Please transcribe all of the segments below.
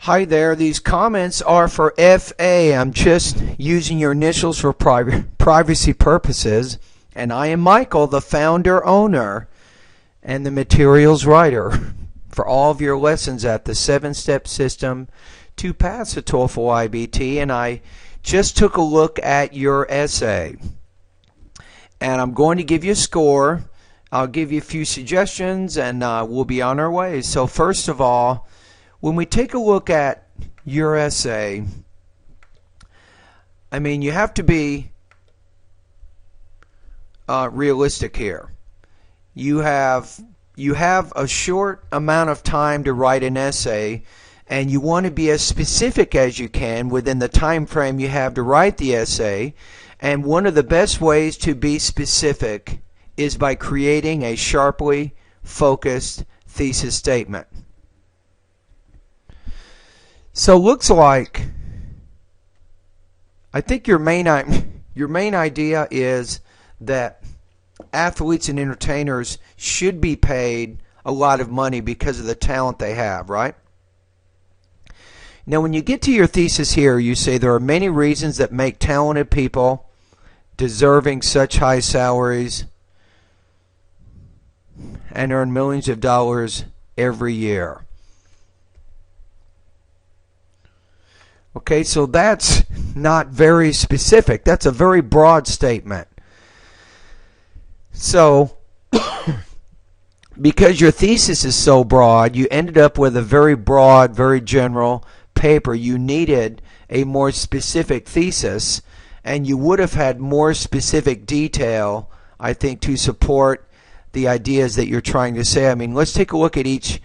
Hi there, these comments are for FA. I'm just using your initials for privacy purposes. And I am Michael, the founder, owner, and the materials writer for all of your lessons at the 7-step system to pass the TOEFL IBT. And I just took a look at your essay. And I'm going to give you a score. I'll give you a few suggestions and we'll be on our way. So first of all, when we take a look at your essay, I mean, you have to be realistic here. You have a short amount of time to write an essay, and you want to be as specific as you can within the time frame you have to write the essay. And one of the best ways to be specific is by creating a sharply focused thesis statement. So looks like, I think your main idea is that athletes and entertainers should be paid a lot of money because of the talent they have, right? Now when you get to your thesis here, you say there are many reasons that make talented people deserving such high salaries and earn millions of dollars every year. Okay, so that's not very specific. That's a very broad statement. So, because your thesis is so broad, you ended up with a very broad, very general paper. You needed a more specific thesis, and you would have had more specific detail, I think, to support the ideas that you're trying to say. I mean, let's take a look at each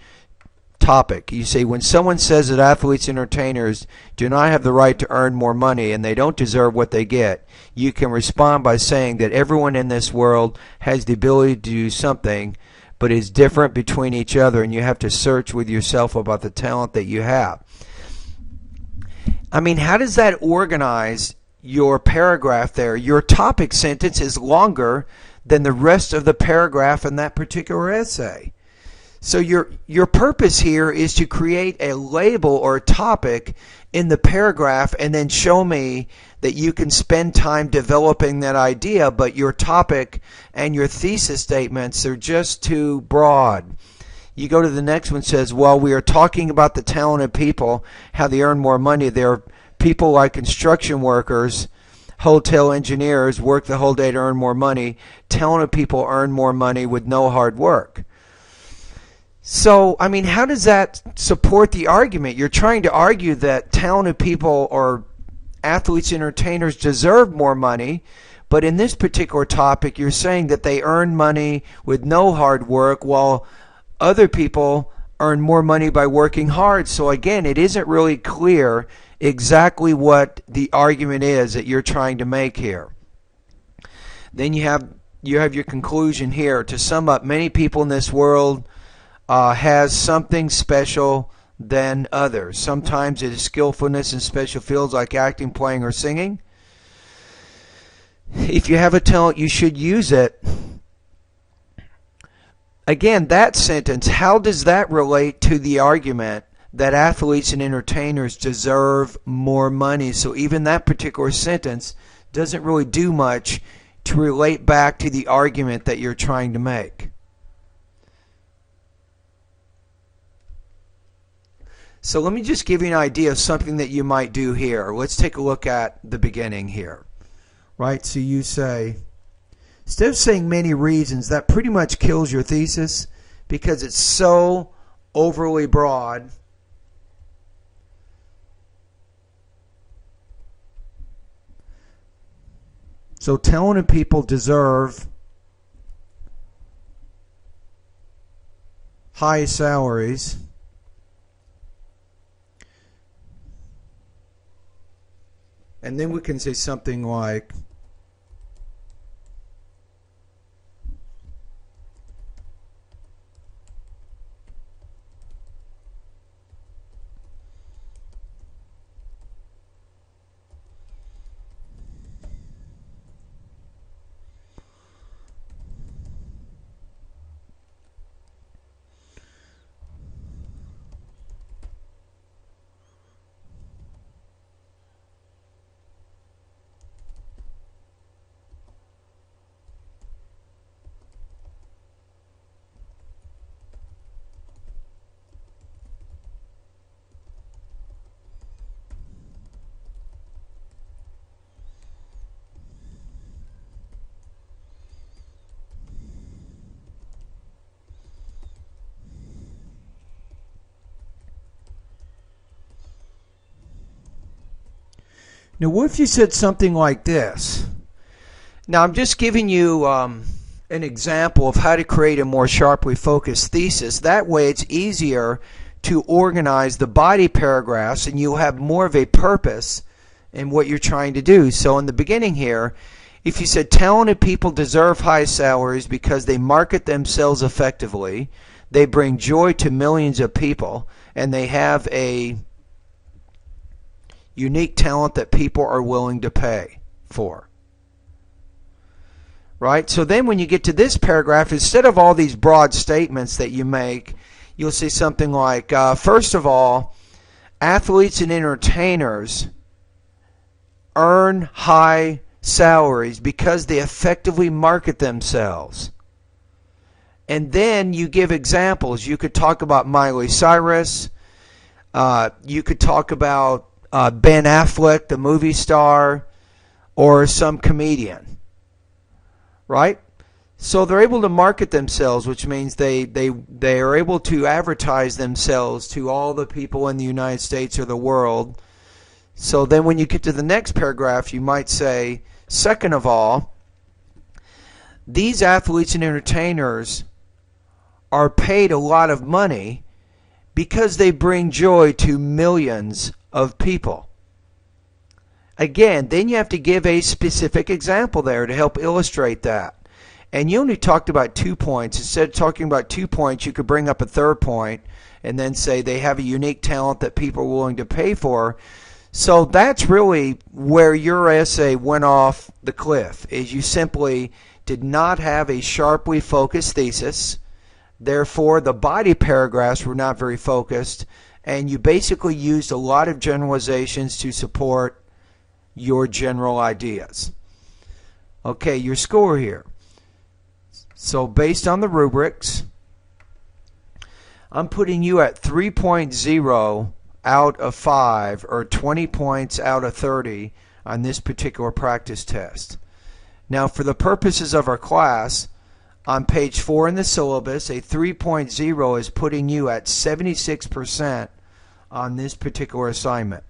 topic. You say, when someone says that athletes and entertainers do not have the right to earn more money and they don't deserve what they get, you can respond by saying that everyone in this world has the ability to do something, but is different between each other, and you have to search with yourself about the talent that you have. I mean, how does that organize your paragraph there? Your topic sentence is longer than the rest of the paragraph in that particular essay. So your purpose here is to create a label or a topic in the paragraph and then show me that you can spend time developing that idea, but your topic and your thesis statements are just too broad. You go to the next one, says, while we are talking about the talented people, how they earn more money, there are people like construction workers, hotel engineers, work the whole day to earn more money. Talented people earn more money with no hard work. So, I mean, how does that support the argument? You're trying to argue that talented people or athletes and entertainers deserve more money, but in this particular topic, you're saying that they earn money with no hard work while other people earn more money by working hard. So again, it isn't really clear exactly what the argument is that you're trying to make here. Then you have your conclusion here. To sum up, many people in this world has something special than others. Sometimes it is skillfulness in special fields like acting, playing, or singing. If you have a talent, you should use it. Again, that sentence, how does that relate to the argument that athletes and entertainers deserve more money? So even that particular sentence doesn't really do much to relate back to the argument that you're trying to make. So let me just give you an idea of something that you might do here. Let's take a look at the beginning here. Right, so you say, instead of saying many reasons, that pretty much kills your thesis because it's so overly broad. So talented people deserve high salaries. And then we can say something like, Now, what if you said something like this? Now, I'm just giving you an example of how to create a more sharply focused thesis. That way, it's easier to organize the body paragraphs and you'll have more of a purpose in what you're trying to do. So, in the beginning here, if you said talented people deserve high salaries because they market themselves effectively, they bring joy to millions of people, and they have a unique talent that people are willing to pay for. Right? So then when you get to this paragraph, instead of all these broad statements that you make, you'll say something like, first of all, athletes and entertainers earn high salaries because they effectively market themselves. And then you give examples. You could talk about Miley Cyrus. You could talk about Ben Affleck, the movie star, or some comedian. Right? So they're able to market themselves, which means they are able to advertise themselves to all the people in the United States or the world. So then when you get to the next paragraph, you might say, second of all, these athletes and entertainers are paid a lot of money because they bring joy to millions of people. Again, then you have to give a specific example there to help illustrate that. And you only talked about 2 points. Instead of talking about 2 points, you could bring up a third point and then say they have a unique talent that people are willing to pay for. So that's really where your essay went off the cliff, is you simply did not have a sharply focused thesis. Therefore, the body paragraphs were not very focused, and you basically used a lot of generalizations to support your general ideas. Okay, your score here. So based on the rubrics, I'm putting you at 3.0 out of 5, or 20 points out of 30 on this particular practice test. Now, for the purposes of our class, on page 4 in the syllabus, a 3.0 is putting you at 76% on this particular assignment.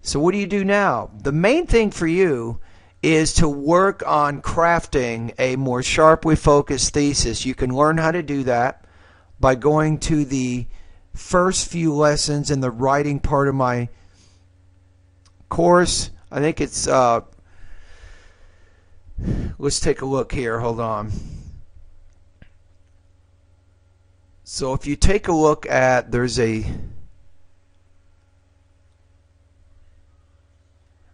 So what do you do now? The main thing for you is to work on crafting a more sharply focused thesis. You can learn how to do that by going to the first few lessons in the writing part of my course. I think it's let's take a look here. Hold on. So if you take a look at, there's a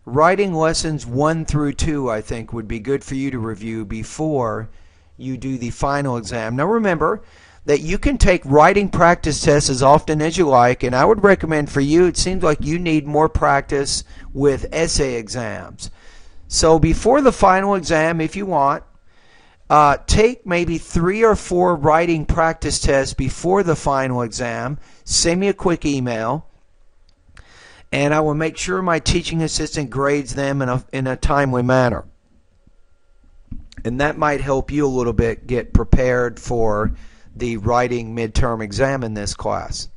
writing lessons 1 through 2, I think would be good for you to review before you do the final exam. Now remember that you can take writing practice tests as often as you like, and I would recommend for you, it seems like you need more practice with essay exams. So before the final exam, if you want, take maybe 3 or 4 writing practice tests before the final exam. Send me a quick email, and I will make sure my teaching assistant grades them in a timely manner. And that might help you a little bit get prepared for the writing midterm exam in this class.